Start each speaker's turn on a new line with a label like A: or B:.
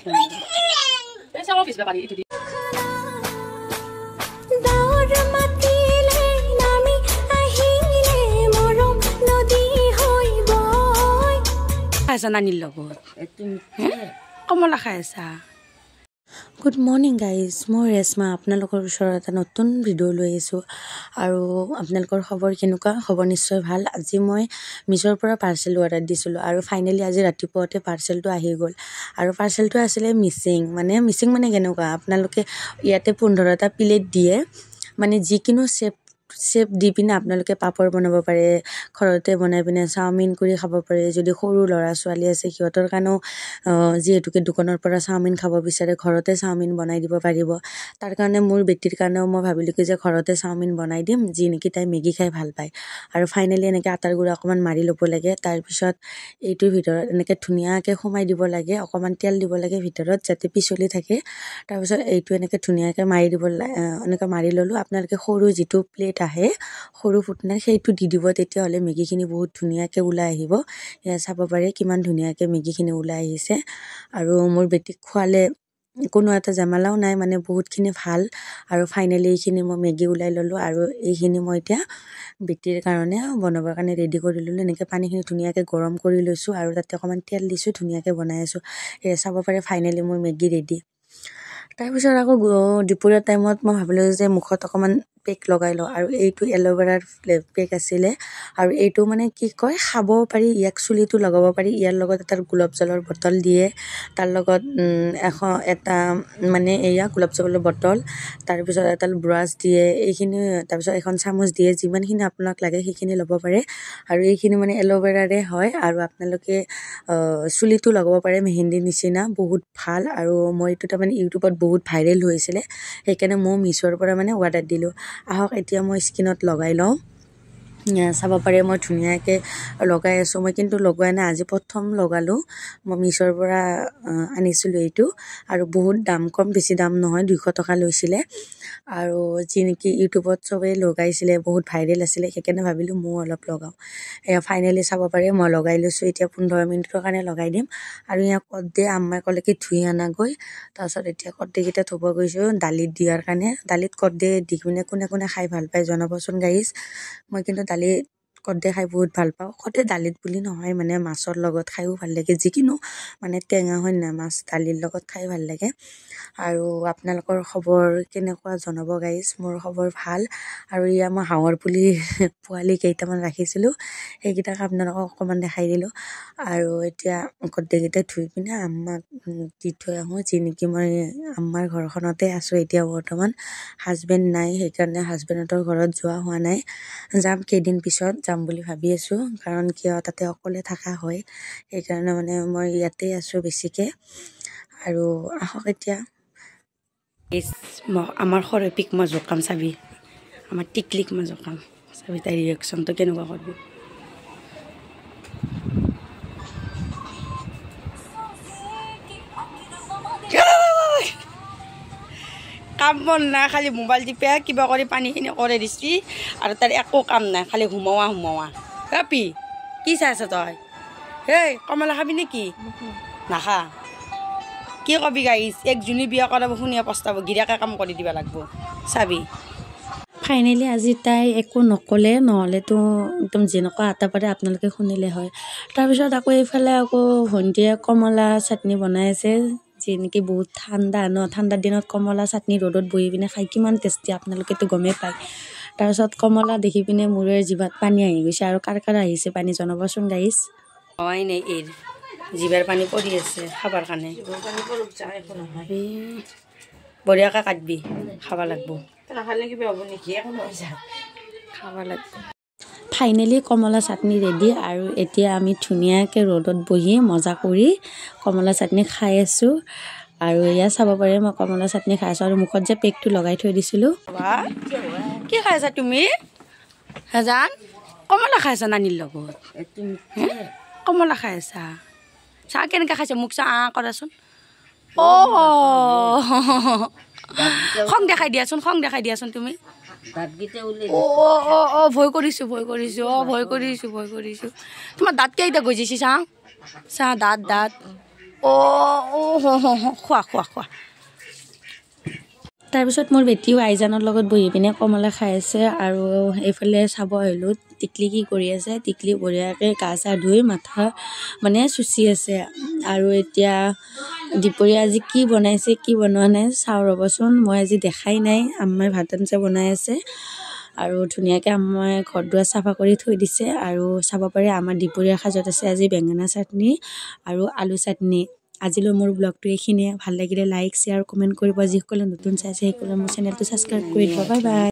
A: Esa office ba kali ito di? Asa nanil logot. Komala khaisa.
B: Good morning guys, মই ৰেশমা আপোনালোকৰ ওচৰত এটা নতুন ভিডিও লৈ আহিছোঁ আৰু আপোনালোকৰ খবৰ কেনেকুৱা খবৰ নিশ্চয় ভাল। আজি মই মিছৰ পৰা পাৰ্সেল অৰ্ডাৰ দিছিলোঁ আৰু ফাইনেলি আজি ৰাতিপুৱাতে পাৰ্সেলটো আহি গ'ল আৰু পাৰ্সেলটো আছিলে মিচিং মানে কেনেকুৱা আপোনালোকে ইয়াতে 15টা প্লেট দিয়ে মানে যিকিনো শেপ দি পিনে আপোনালোকে পাপৰ বনাব পাৰে, ঘৰতে বনাই পিনে চাওমিন কৰি খাব পাৰে। যদি সৰু ল'ৰা ছোৱালী আছে সিহঁতৰ কাৰণেও যিহেতুকে দোকানৰ পৰা চাওমিন খাব বিচাৰে ঘৰতে চাওমিন বনাই দিব পাৰিব। তাৰ কাৰণে মোৰ বেটিৰ কাৰণেও মই ভাবিলোঁ কি যে ঘৰতে চাওমিন বনাই দিম, যি নেকি তাই মেগী খাই ভাল পায়। আৰু ফাইনেলি এনেকৈ আটাৰ গুড়া অকণমান মাৰি ল'ব লাগে, তাৰপিছত এইটোৰ ভিতৰত এনেকৈ ধুনীয়াকৈ সোমাই দিব লাগে, অকণমান তেল দিব লাগে ভিতৰত যাতে পিছলি থাকে। তাৰপিছত এইটো এনেকৈ ধুনীয়াকৈ মাৰি দিব এনেকৈ মাৰি ল'লোঁ। আপোনালোকে সৰু যিটো প্লেট আহে সৰু ফুটনাৰ সেইটো দি দিব, তেতিয়াহ'লে মেগীখিনি বহুত ধুনীয়াকৈ ওলাই আহিব। এয়া চাব পাৰে কিমান ধুনীয়াকৈ মেগীখিনি ওলাই আহিছে আৰু মোৰ বেটিক খোৱালে কোনো এটা জামালাও নাই, মানে বহুতখিনি ভাল। আৰু ফাইনেলি এইখিনি মই মেগী ওলাই ল'লোঁ আৰু এইখিনি মই এতিয়া বেটিৰ কাৰণে বনাবৰ কাৰণে ৰেডি কৰি ল'লোঁ। এনেকৈ পানীখিনি ধুনীয়াকৈ গৰম কৰি লৈছোঁ আৰু তাতে অকণমান তেল দিছোঁ, ধুনীয়াকৈ বনাই আছোঁ। এয়া চাব পাৰে ফাইনেলি মোৰ মেগী ৰেডি। তাৰপিছত আকৌ দুপৰীয়া টাইমত মই ভাবিলোঁ যে মুখত অকণমান পেক লগাই লওঁ আৰু এইটো এল'ভেৰাৰ পেক আছিলে আৰু এইটো মানে কি কয় খাব পাৰি, ইয়াক চুলিটো লগাব পাৰি। ইয়াৰ লগত এটা গোলাপ জলৰ বটল দিয়ে, তাৰ লগত এটা মানে এয়া গোলাপ জলৰ বটল, তাৰপিছত এটা ব্ৰাছ দিয়ে, এইখিনি তাৰপিছত এখন চামুচ দিয়ে। যিমানখিনি আপোনাক লাগে সেইখিনি ল'ব পাৰে আৰু এইখিনি মানে এল'ভেৰাৰে হয় আৰু আপোনালোকে চুলিটো লগাব পাৰে মেহেন্দিৰ নিচিনা, বহুত ভাল। আৰু মই এইটো তাৰমানে ইউটিউবত বহুত ভাইৰেল হৈছিলে, সেইকাৰণে মই মিছৰ পৰা মানে অৰ্ডাৰ দিলোঁ। আহক এতিয়া মই স্কিনত লগাই লওঁ। চাব পাৰে মই ধুনীয়াকৈ লগাই আছোঁ। মই কিন্তু লগোৱা নাই, আজি প্ৰথম লগালোঁ। মই মিছৰ পৰা আনিছিলোঁ এইটো আৰু বহুত দাম কম, বেছি দাম নহয়, 200 টকা লৈছিলে। আৰু যি নেকি ইউটিউবত চবেই লগাইছিলে, বহুত ভাইৰেল আছিলে, সেইকাৰণে ভাবিলোঁ ময়ো অলপ লগাওঁ। এয়া ফাইনেলি চাব পাৰে মই লগাই লৈছোঁ। এতিয়া 15 মিনিটৰ কাৰণে লগাই দিম আৰু ইয়াক কৰ্দে আম্মাই ক'লে কি ধুই আনাগৈ। তাৰপিছত এতিয়া কৰ্দেকেইটা ধুব গৈছোঁ দালিত দিয়াৰ কাৰণে। দালিত কৰ্দে দি পিনে কোনে কোনে খাই ভাল পায় জনাবচোন গাইজ। মই কিন্তু দালিত কৰ্দে খাই বহুত ভাল পাওঁ। কৰ্দে দালিত বুলি নহয়, মানে মাছৰ লগত খায়ো ভাল লাগে, যিকিনো মানে টেঙা হয় না, মাছ দালিৰ লগত খাই ভাল লাগে। আৰু আপোনালোকৰ খবৰ কেনেকুৱা জনাব গাইজ। মোৰ খবৰ ভাল। আৰু ইয়া মই হাঁহৰ পোৱালি কেইটামান ৰাখিছিলোঁ, সেইকেইটাক আপোনালোকক অকণমান দেখাই দিলোঁ। আৰু এতিয়া কৰ্দেকেইটা ধুই পিনে আম্মাক দি থৈ আহোঁ, যি নেকি মই আম্মাৰ ঘৰখনতে আছোঁ এতিয়া বৰ্তমান। হাজবেণ্ড নাই, সেইকাৰণে হাজবেণ্ডৰ ঘৰত যোৱা হোৱা নাই, যাম কেইদিন পিছত যাম বুলি ভাবি আছোঁ। কাৰণ কিয় তাতে অকলে থকা হয়, সেইকাৰণে মানে মই ইয়াতে আছোঁ বেছিকৈ। আৰু আহক এতিয়া আমাৰ সৰপিক মই জোকাম, চাবি আমাৰ টিকলিক মই জোকাম, চাবি তাই ৰিয়েকশ্যনটো কেনেকুৱা কৰিব। কাম বন নাই, খালি মোবাইল টিপে কিবা কৰি পানীখিনি কৰে দিছি আৰু তাৰ একো কাম নাই, খালি সোমোৱা। কাপি কি চাই আছ তই? হেই কমলা খাবি নেকি? নাখা। কি কবি গাইছ, একজনী বিয়া কৰাব শুনিয়ে পস্তাব, গিৰিয়াকে কাম কৰি দিব লাগিব, চাবি। ফাইনেলি আজি তাই একো নক'লে, নহ'লেতো একদম যেনেকুৱা আটা পাৰে আপোনালোকে শুনিলে হয়। তাৰপিছত আকৌ এইফালে আকৌ ভণ্টিয়ে কমলা চাটনি বনাই আছে, যি নেকি বহুত ঠাণ্ডা ন, ঠাণ্ডাৰ দিনত কমলা চাটনি ৰ'দত বহি পিনে খাই কিমান টেষ্টি আপোনালোকেতো গমেই পায়। তাৰপিছত কমলা দেখি পিনে মোৰে জিভাত পানী আহি গৈছে। আৰু কাৰ আহিছে পানী জনাবচোন গাইজ। হয় নাই এই জিভাৰ পানী পৰি আছে খাবৰ কাৰণে। বঢ়িয়াকৈ কাটবি, খাব লাগিব, খাব লাগিব। ফাইনেলি কমলা চাটনি ৰেডি আৰু এতিয়া আমি ধুনীয়াকৈ ৰ'দত বহি মজা কৰি কমলা চাটনি খাই আছোঁ। আৰু এয়া চাব পাৰে মই কমলা চাটনি খাই আছোঁ আৰু মুখত যে পেকটো লগাই থৈ দিছিলোঁ। কি খাই আছা তুমি? হেজান কমলা খাই আছা নানীৰ লগত? কমলা খাই আছা? চাহ কেনেকৈ খাইছা মোক চাহ কৰাচোন। খং দেখাই দিয়াচোন তুমি। ভয় কৰিছোঁ। ভয় কৰিছোঁ। তোমাৰ দাঁত কেইটা গজিছে? চাহ দাঁত
A: খোৱা খোৱা খোৱা।
B: তাৰপিছত মোৰ বেটিও আইজানৰ লগত বহি পিনে কমলা খাই আছে আৰু এইফালে চাব আহিলোঁ টিকলি কি কৰি আছে। টিকলি বঢ়িয়াকৈ গা চা ধুই মাথা মানে চুচি আছে। আৰু এতিয়া দুপৰীয়া আজি কি বনাইছে কি বনোৱা নাই চাওঁ ৰ'বচোন। মই আজি দেখাই নাই, আম্মাই ভাত আঞ্জা বনাই আছে আৰু ধুনীয়াকৈ আম্মাই ঘৰ দুৱাৰ চাফা কৰি থৈ দিছে। আৰু চাব পাৰে আমাৰ দুপৰীয়া সাজত আছে আজি বেঙেনা চাটনি আৰু আলু চাটনি। আজিলৈ মোৰ ব্লগটো এইখিনিয়ে। ভাল লাগিলে লাইক শ্বেয়াৰ কমেণ্ট কৰিব। যিসকলে নতুন চাইছে সেইসকলে মোৰ চেনেলটো ছাবস্ক্ৰাইব কৰি দিব। Bye bye.